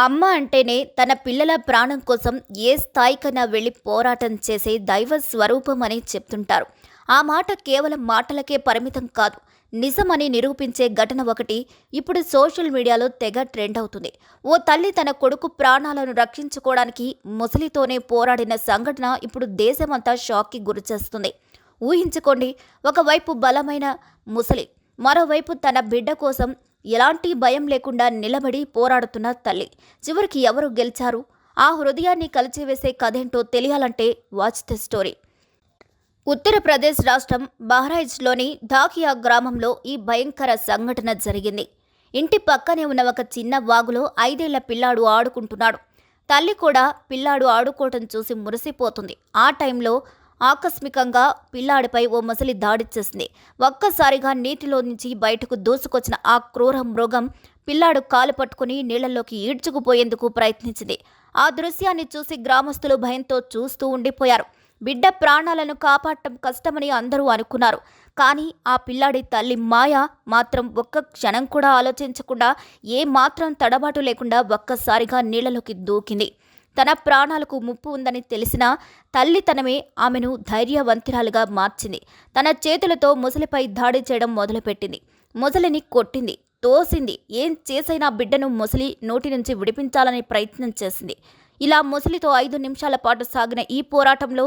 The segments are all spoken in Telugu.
అమ్మ అంటేనే తన పిల్లల ప్రాణం కోసం ఏ స్థాయికైనా వెళ్లి పోరాటం చేసే దైవ స్వరూపం అని చెప్తుంటారు. ఆ మాట కేవలం మాటలకే పరిమితం కాదు, నిజమని నిరూపించే ఘటన ఒకటి ఇప్పుడు సోషల్ మీడియాలో తెగ ట్రెండ్ అవుతుంది. ఓ తల్లి తన కొడుకు ప్రాణాలను రక్షించుకోవడానికి ముసలితోనే పోరాడిన సంఘటన ఇప్పుడు దేశమంతా షాక్కి గురిచేస్తుంది. ఊహించుకోండి, ఒకవైపు బలమైన ముసలి, మరోవైపు తన బిడ్డ కోసం ఎలాంటి భయం లేకుండా నిలబడి పోరాడుతున్న తల్లి. చివరికి ఎవరు గెలిచారు? ఆ హృదయాన్ని కలిచివేసే కథేంటో తెలియాలంటే వాచ్ ద స్టోరీ. ఉత్తరప్రదేశ్ రాష్ట్రం బహ్రాయిచ్లోని ధాకియా గ్రామంలో ఈ భయంకర సంఘటన జరిగింది. ఇంటి పక్కనే ఉన్న ఒక చిన్న వాగులో 5 ఏళ్ల పిల్లాడు ఆడుకుంటున్నాడు. తల్లి కూడా పిల్లాడు ఆడుకోవటం చూసి మురిసిపోతుంది. ఆ టైంలో ఆకస్మికంగా పిల్లాడిపై ఓ ముసలి దాడి చేసింది. ఒక్కసారిగా నీటిలో నుంచి బయటకు దూసుకొచ్చిన ఆ క్రూర మృగం పిల్లాడు కాలు పట్టుకుని నీళ్లలోకి ఈడ్చుకుపోయేందుకు ప్రయత్నించింది. ఆ దృశ్యాన్ని చూసి గ్రామస్తులు భయంతో చూస్తూ ఉండిపోయారు. బిడ్డ ప్రాణాలను కాపాడటం కష్టమని అందరూ అనుకున్నారు. కానీ ఆ పిల్లాడి తల్లి మాయ మాత్రం ఒక్క క్షణం కూడా ఆలోచించకుండా, ఏ మాత్రం తడబాటు లేకుండా ఒక్కసారిగా నీళ్లలోకి దూకింది. తన ప్రాణాలకు ముప్పు ఉందని తెలిసినా తల్లితనమే ఆమెను ధైర్యవంతురాలుగా మార్చింది. తన చేతులతో ముసలిపై దాడి చేయడం మొదలుపెట్టింది. ముసలిని కొట్టింది, తోసింది. ఏం చేసైనా బిడ్డను ముసలి నోటి నుంచి విడిపించాలనే ప్రయత్నం చేసింది. ఇలా ముసలితో 5 నిమిషాల పాటు సాగిన ఈ పోరాటంలో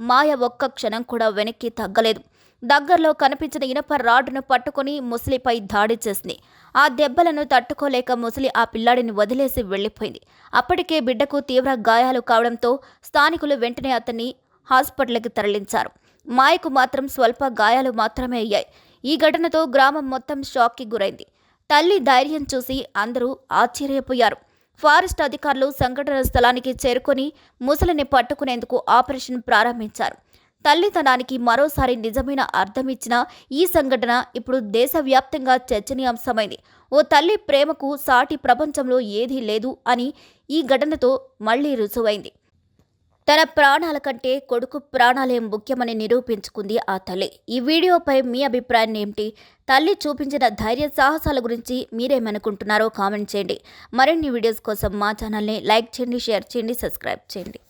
మాయ ఒక్క క్షణం కూడా వెనక్కి తగ్గలేదు. దగ్గరలో కనిపించిన ఇనప రాడ్డును పట్టుకుని ముసలిపై దాడి చేసింది. ఆ దెబ్బలను తట్టుకోలేక ముసలి ఆ పిల్లాడిని వదిలేసి వెళ్లిపోయింది. అప్పటికే బిడ్డకు తీవ్ర గాయాలు కావడంతో స్థానికులు వెంటనే అతన్ని హాస్పిటల్కి తరలించారు. మాయకు మాత్రం స్వల్ప గాయాలు మాత్రమే అయ్యాయి. ఈ ఘటనతో గ్రామం మొత్తం షాక్కి గురైంది. తల్లి ధైర్యం చూసి అందరూ ఆశ్చర్యపోయారు. ఫారెస్ట్ అధికారులు సంఘటన స్థలానికి చేరుకొని ముసలిని పట్టుకునేందుకు ఆపరేషన్ ప్రారంభించారు. తల్లితనానికి మరోసారి నిజమైన అర్థం ఇచ్చిన ఈ సంఘటన ఇప్పుడు దేశవ్యాప్తంగా చర్చనీయాంశమైంది. ఓ తల్లి ప్రేమకు సాటి ప్రపంచంలో ఏదీ లేదు అని ఈ ఘటనతో మళ్లీ రుజువైంది. తన ప్రాణాల కంటే కొడుకు ప్రాణాలే ముఖ్యమని నిరూపించుకుంది ఆ తల్లి. ఈ వీడియోపై మీ అభిప్రాయం ఏమిటి? తల్లి చూపించిన ధైర్య సాహసాల గురించి మీరేమనుకుంటున్నారో కామెంట్ చేయండి. మరిన్ని వీడియోస్ కోసం మా ఛానల్ని లైక్ చేయండి, షేర్ చేయండి, సబ్స్క్రైబ్ చేయండి.